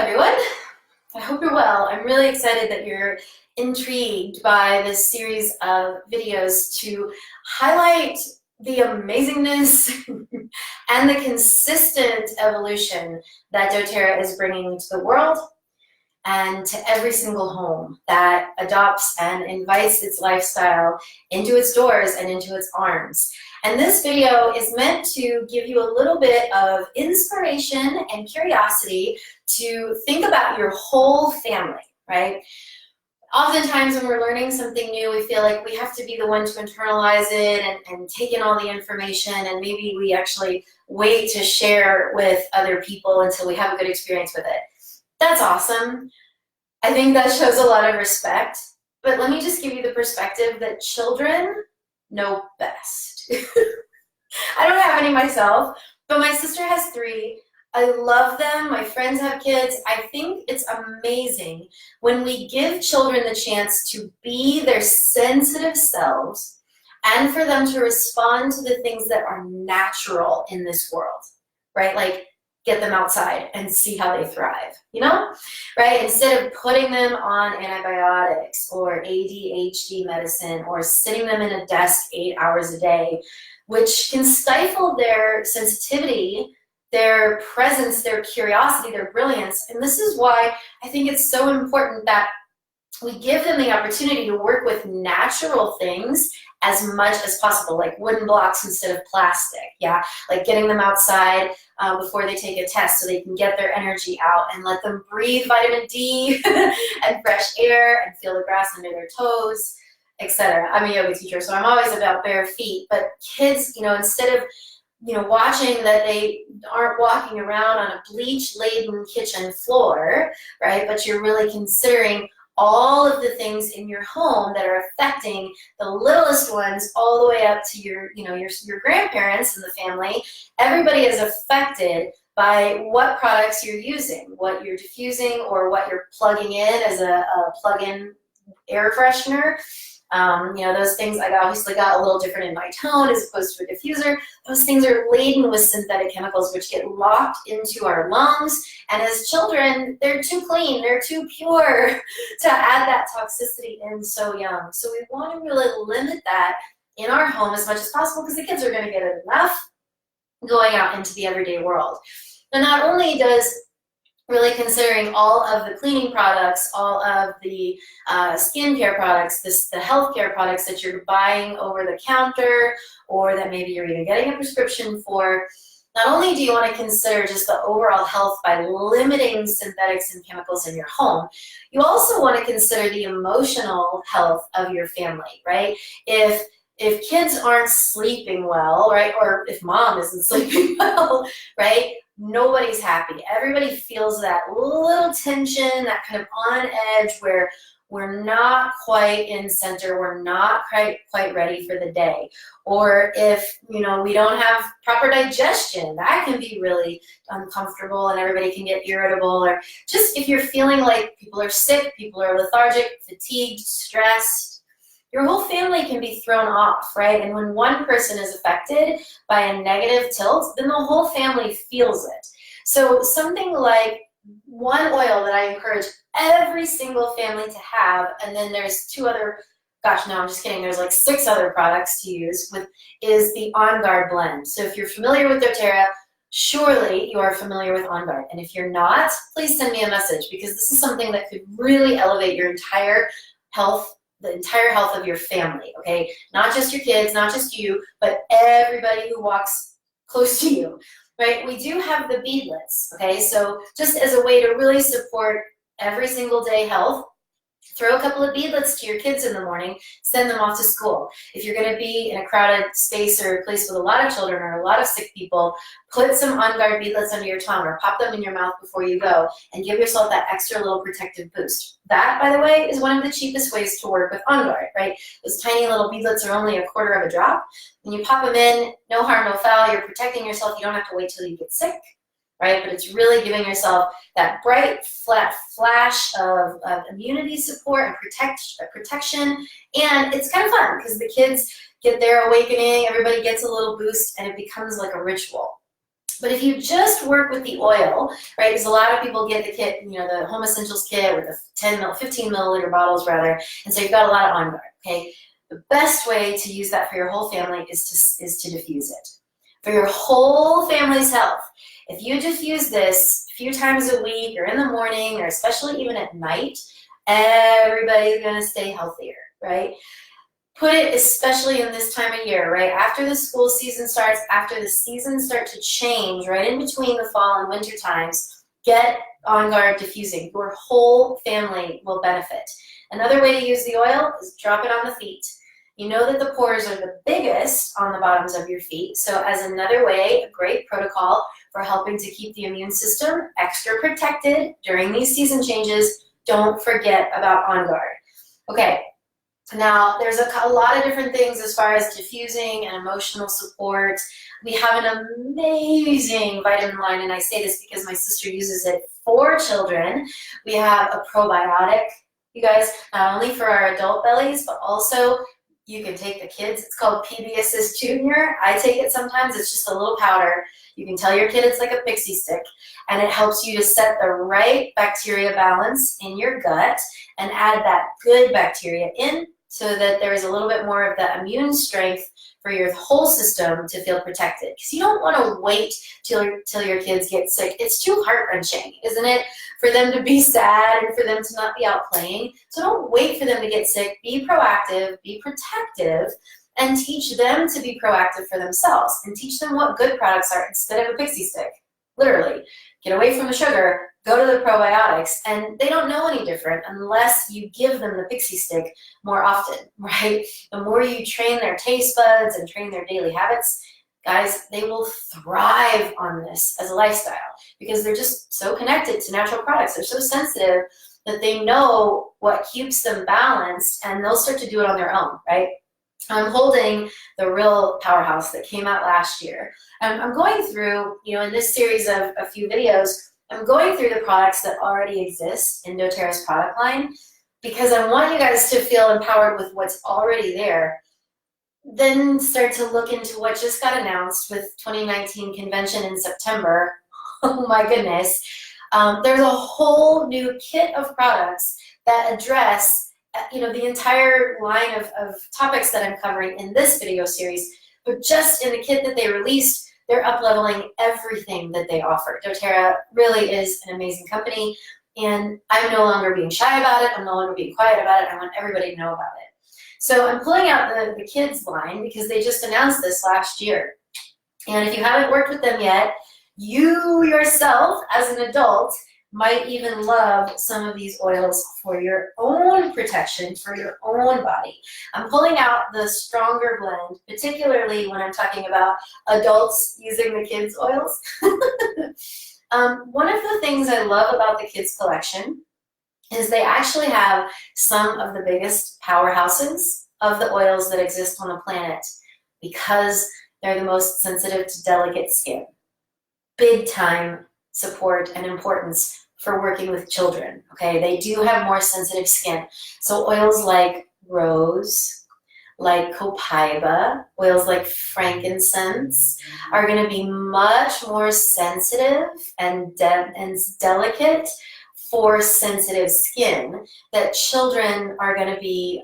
everyone. I hope you're well. I'm really excited that you're intrigued by this series of videos to highlight the amazingness and the consistent evolution that doTERRA is bringing to the world and to every single home that adopts and invites its lifestyle into its doors and into its arms. And this video is meant to give you a little bit of inspiration and curiosity to think about your whole family, right? Oftentimes when we're learning something new, we feel like we have to be the one to internalize it and take in all the information, and maybe we actually wait to share with other people until we have a good experience with it. That's awesome. I think that shows a lot of respect, but let me just give you the perspective that children know best. I don't have any myself, but my sister has 3. I love them. My friends have kids. I think it's amazing when we give children the chance to be their sensitive selves and for them to respond to the things that are natural in this world, right? Like, get them outside and see how they thrive, you know? Right? Instead of putting them on antibiotics or ADHD medicine or sitting them in a desk 8 hours a day, which can stifle their sensitivity, their presence, their curiosity, their brilliance. And this is why I think it's so important that we give them the opportunity to work with natural things as much as possible, like wooden blocks instead of plastic, yeah? Like getting them outside before they take a test so they can get their energy out and let them breathe vitamin D and fresh air and feel the grass under their toes, etc. I'm a yoga teacher, so I'm always about bare feet, but kids, instead of watching that they aren't walking around on a bleach-laden kitchen floor, right? But you're really considering all of the things in your home that are affecting the littlest ones all the way up to your grandparents in the family. Everybody is affected by what products you're using, what you're diffusing, or what you're plugging in as a plug-in air freshener. Those things, I obviously got a little different in my tone as opposed to a diffuser. Those things are laden with synthetic chemicals which get locked into our lungs. And as children, they're too clean, they're too pure to add that toxicity in so young. So we want to really limit that in our home as much as possible because the kids are going to get it enough going out into the everyday world. And not only does really considering all of the cleaning products, all of the skincare products, the healthcare products that you're buying over the counter or that maybe you're even getting a prescription for, not only do you want to consider just the overall health by limiting synthetics and chemicals in your home, you also want to consider the emotional health of your family, right? If kids aren't sleeping well, right, or if mom isn't sleeping well, right, nobody's happy. Everybody feels that little tension, that kind of on edge where we're not quite in center, we're not quite ready for the day. Or if, we don't have proper digestion, that can be really uncomfortable and everybody can get irritable. Or just if you're feeling like people are sick, people are lethargic, fatigued, stressed, your whole family can be thrown off, right? And when one person is affected by a negative tilt, then the whole family feels it. So something like one oil that I encourage every single family to have, and then there's 2 other, gosh, no, I'm just kidding, there's like 6 other products to use with, is the On Guard blend. So if you're familiar with doTERRA, surely you are familiar with On Guard. And if you're not, please send me a message because this is something that could really elevate your entire health, the entire health of your family, okay? Not just your kids, not just you, but everybody who walks close to you, right? We do have the beadlets, okay? So just as a way to really support every single day health, throw a couple of beadlets to your kids in the morning, send them off to school. If you're gonna be in a crowded space or a place with a lot of children or a lot of sick people, put some On Guard beadlets under your tongue or pop them in your mouth before you go and give yourself that extra little protective boost. That, by the way, is one of the cheapest ways to work with On Guard, right? Those tiny little beadlets are only a quarter of a drop. When you pop them in, no harm, no foul, you're protecting yourself. You don't have to wait till you get sick, right? But it's really giving yourself that bright, flat flash of immunity support and protection. And it's kind of fun because the kids get their awakening, everybody gets a little boost, and it becomes like a ritual. But if you just work with the oil, right, because a lot of people get the kit, the Home Essentials kit with the 15 milliliter bottles rather, and so you've got a lot of On Guard, okay? The best way to use that for your whole family is to diffuse it. For your whole family's health, if you diffuse this a few times a week or in the morning or especially even at night, everybody's gonna stay healthier, right? Put it especially in this time of year, right? After the school season starts, after the seasons start to change, right in between the fall and winter times, get On Guard diffusing. Your whole family will benefit. Another way to use the oil is drop it on the feet. You know that the pores are the biggest on the bottoms of your feet, so as another way, a great protocol for helping to keep the immune system extra protected during these season changes, don't forget about On Guard. Okay. Now, there's a lot of different things as far as diffusing and emotional support. We have an amazing vitamin line, and I say this because my sister uses it for children. We have a probiotic, you guys, not only for our adult bellies, but also you can take the kids. It's called PB Assist Junior. I take it sometimes. It's just a little powder. You can tell your kid it's like a pixie stick, and it helps you to set the right bacteria balance in your gut and add that good bacteria in so that there is a little bit more of the immune strength for your whole system to feel protected. Because you don't want to wait till your kids get sick. It's too heart-wrenching, isn't it? For them to be sad and for them to not be out playing. So don't wait for them to get sick. Be proactive, be protective, and teach them to be proactive for themselves. And teach them what good products are instead of a pixie stick. Literally. Get away from the sugar, go to the probiotics, and they don't know any different unless you give them the pixie stick more often, right? The more you train their taste buds and train their daily habits, guys, they will thrive on this as a lifestyle because they're just so connected to natural products. They're so sensitive that they know what keeps them balanced, and they'll start to do it on their own, right? I'm holding the Real Powerhouse that came out last year. I'm going through, in this series of a few videos, I'm going through the products that already exist in doTERRA's product line because I want you guys to feel empowered with what's already there. Then start to look into what just got announced with 2019 convention in September. Oh my goodness. There's a whole new kit of products that address the entire line of topics that I'm covering in this video series, but just in the kit that they released, they're up-leveling everything that they offer. doTERRA really is an amazing company, and I'm no longer being shy about it. I'm no longer being quiet about it. I want everybody to know about it. So I'm pulling out the kids line because they just announced this last year. And if you haven't worked with them yet, you yourself as an adult might even love some of these oils for your own protection, for your own body. I'm pulling out the stronger blend, particularly when I'm talking about adults using the kids' oils. One of the things I love about the kids' collection is they actually have some of the biggest powerhouses of the oils that exist on the planet because they're the most sensitive to delicate skin. Big time support and importance for working with children, okay? They do have more sensitive skin. So oils like rose, like copaiba, oils like frankincense are gonna be much more sensitive and delicate for sensitive skin, that children are gonna be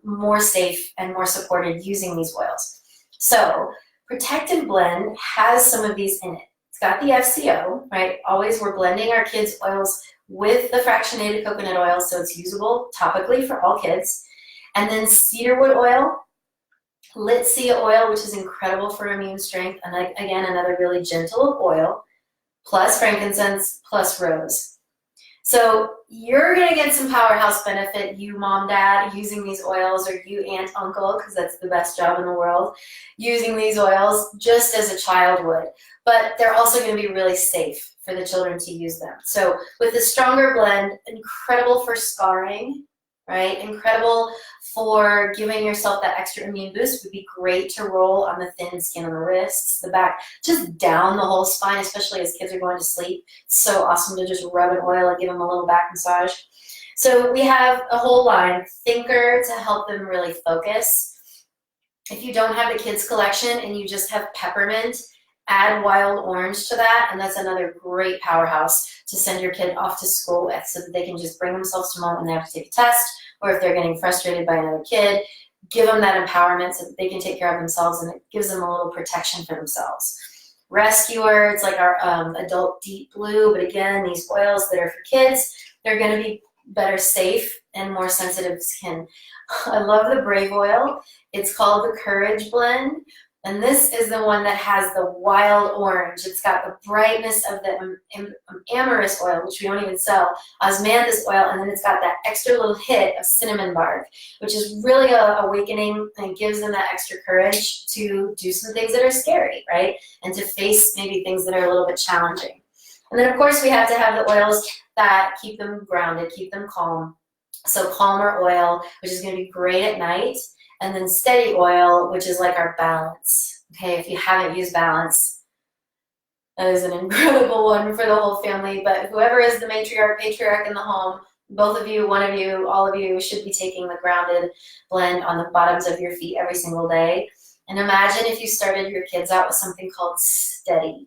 more safe and more supported using these oils. So Protective Blend has some of these in it. Got the FCO, right? Always we're blending our kids' oils with the fractionated coconut oil so it's usable topically for all kids. And then cedarwood oil, Litsea oil, which is incredible for immune strength, and again, another really gentle oil, plus frankincense, plus rose. So you're gonna get some powerhouse benefit, you mom, dad, using these oils, or you aunt, uncle, because that's the best job in the world, using these oils just as a child would. But they're also gonna be really safe for the children to use them. So with the stronger blend, incredible for scarring, right? Incredible for giving yourself that extra immune boost. Would be great to roll on the thin skin on the wrists, the back, just down the whole spine, especially as kids are going to sleep. It's so awesome to just rub an oil and give them a little back massage. So we have a whole line, Thinker, to help them really focus. If you don't have the kids collection and you just have peppermint Add wild orange to that, and that's another great powerhouse to send your kid off to school with, so that they can just bring themselves to home when they have to take a test, or if they're getting frustrated by another kid, give them that empowerment so that they can take care of themselves, and it gives them a little protection for themselves. Rescuer, it's like our adult deep blue, but again, these oils that are for kids, they're going to be better safe and more sensitive skin. I love the Brave oil. It's called the Courage Blend. And this is the one that has the wild orange. It's got the brightness of the amorous oil, which we don't even sell, osmanthus oil, and then it's got that extra little hit of cinnamon bark, which is really awakening and gives them that extra courage to do some things that are scary, right? And to face maybe things that are a little bit challenging. And then, of course, we have to have the oils that keep them grounded, keep them calm. So calmer oil, which is going to be great at night. And then steady oil, which is like our balance. Okay, if you haven't used balance, that is an incredible one for the whole family. But whoever is the matriarch, patriarch in the home, both of you, one of you, all of you should be taking the grounded blend on the bottoms of your feet every single day. And imagine if you started your kids out with something called steady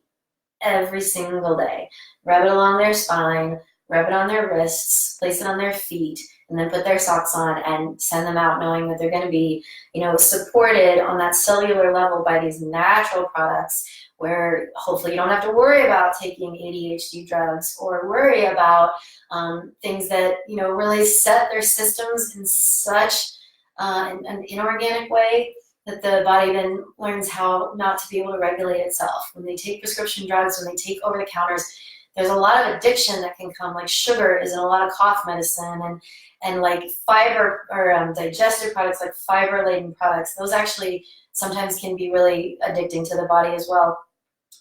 every single day. Rub it along their spine, rub it on their wrists, place it on their feet, and then put their socks on and send them out knowing that they're going to be, supported on that cellular level by these natural products, where hopefully you don't have to worry about taking ADHD drugs or worry about things that, really set their systems in such an inorganic way that the body then learns how not to be able to regulate itself. When they take prescription drugs, when they take over-the-counters, there's a lot of addiction that can come, like sugar is in a lot of cough medicine, and like fiber or digestive products, like fiber-laden products. Those actually sometimes can be really addicting to the body as well.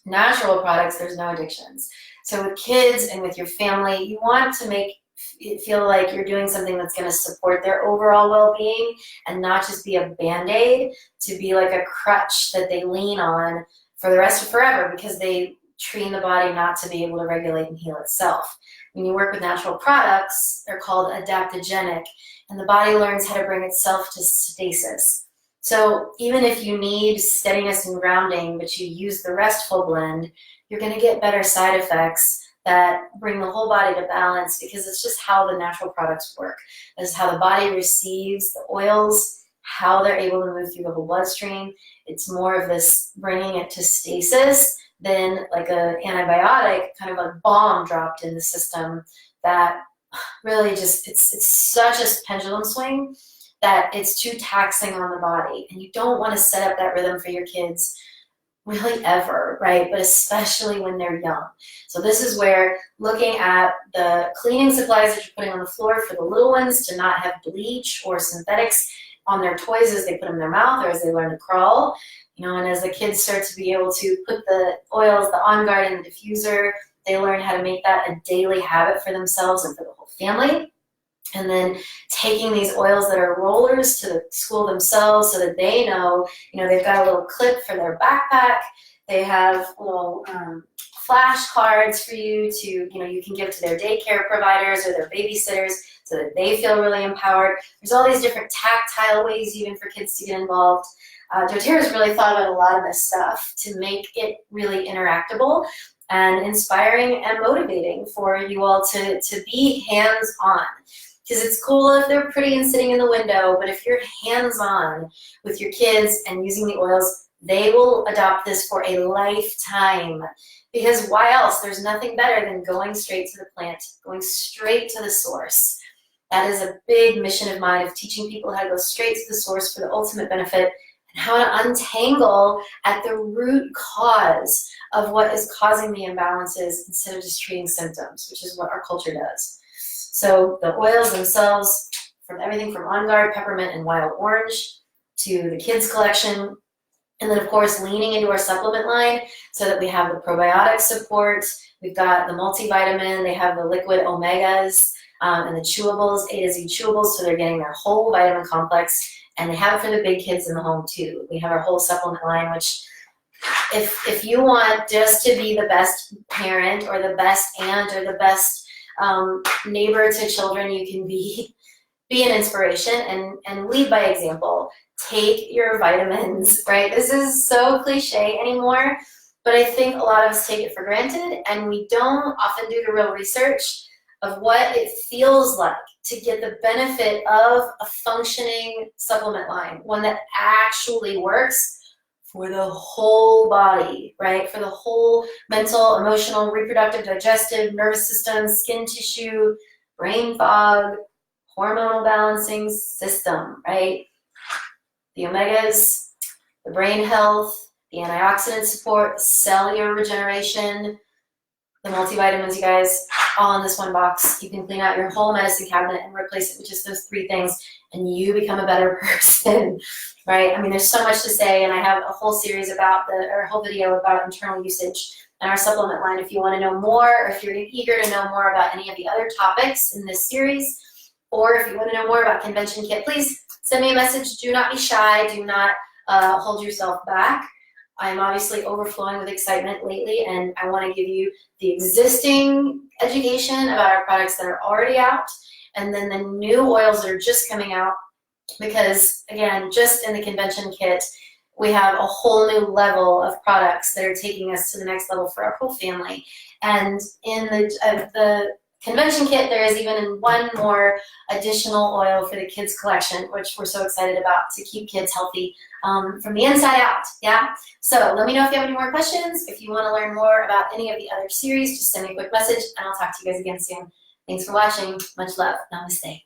Natural products, there's no addictions. So with kids and with your family, you want to make it feel like you're doing something that's going to support their overall well-being and not just be a Band-Aid, to be like a crutch that they lean on for the rest of forever, because they train the body not to be able to regulate and heal itself. When you work with natural products, they're called adaptogenic, and the body learns how to bring itself to stasis. So even if you need steadiness and grounding, but you use the restful blend, you're going to get better side effects that bring the whole body to balance, because it's just how the natural products work. This is how the body receives the oils, how they're able to move through the whole bloodstream. It's more of this bringing it to stasis than like an antibiotic, kind of a bomb dropped in the system that really just, it's such a pendulum swing that it's too taxing on the body. And you don't want to set up that rhythm for your kids really ever, right? But especially when they're young. So this is where looking at the cleaning supplies that you're putting on the floor for the little ones to not have bleach or synthetics on their toys as they put them in their mouth or as they learn to crawl. And as the kids start to be able to put the oils, the On Guard in the diffuser, they learn how to make that a daily habit for themselves and for the whole family. And then taking these oils that are rollers to the school themselves, so that they know, they've got a little clip for their backpack. They have little flashcards for you to, you can give to their daycare providers or their babysitters, so that they feel really empowered. There's all these different tactile ways even for kids to get involved. doTERRA's really thought about a lot of this stuff to make it really interactable and inspiring and motivating for you all to be hands-on. Because it's cool if they're pretty and sitting in the window, but if you're hands-on with your kids and using the oils, they will adopt this for a lifetime. Because why else? There's nothing better than going straight to the plant, going straight to the source. That is a big mission of mine, of teaching people how to go straight to the source for the ultimate benefit, and how to untangle at the root cause of what is causing the imbalances instead of just treating symptoms, which is what our culture does. So the oils themselves, from everything from On Guard, peppermint, and wild orange, to the kids collection, and then of course leaning into our supplement line so that we have the probiotic support. We've got the multivitamin, they have the liquid omegas, and the chewables, A to Z chewables, so they're getting their whole vitamin complex, and they have it for the big kids in the home too. We have our whole supplement line, which if you want just to be the best parent or the best aunt or the best neighbor to children, you can be an inspiration and lead by example. Take your vitamins, right? This is so cliche anymore, but I think a lot of us take it for granted, and we don't often do the real research of what it feels like to get the benefit of a functioning supplement line, one that actually works for the whole body, right? For the whole mental, emotional, reproductive, digestive, nervous system, skin tissue, brain fog, hormonal balancing system, right? The omegas, the brain health, the antioxidant support, cellular regeneration, the multivitamins, you guys, all in this one box. You can clean out your whole medicine cabinet and replace it with just those 3 things, and you become a better person, right? I mean, there's so much to say, and I have a whole series about or a whole video about internal usage and our supplement line if you want to know more, or if you're eager to know more about any of the other topics in this series, or if you want to know more about Convention Kit, please send me a message. Do not be shy. Do not hold yourself back. I'm obviously overflowing with excitement lately, and I want to give you the existing education about our products that are already out, and then the new oils that are just coming out, because again, just in the Convention Kit, we have a whole new level of products that are taking us to the next level for our whole family. And in the Convention Kit, there is even one more additional oil for the kids collection, which we're so excited about, to keep kids healthy from the inside out, yeah? So let me know if you have any more questions. If you want to learn more about any of the other series, just send me a quick message, and I'll talk to you guys again soon. Thanks for watching. Much love. Namaste.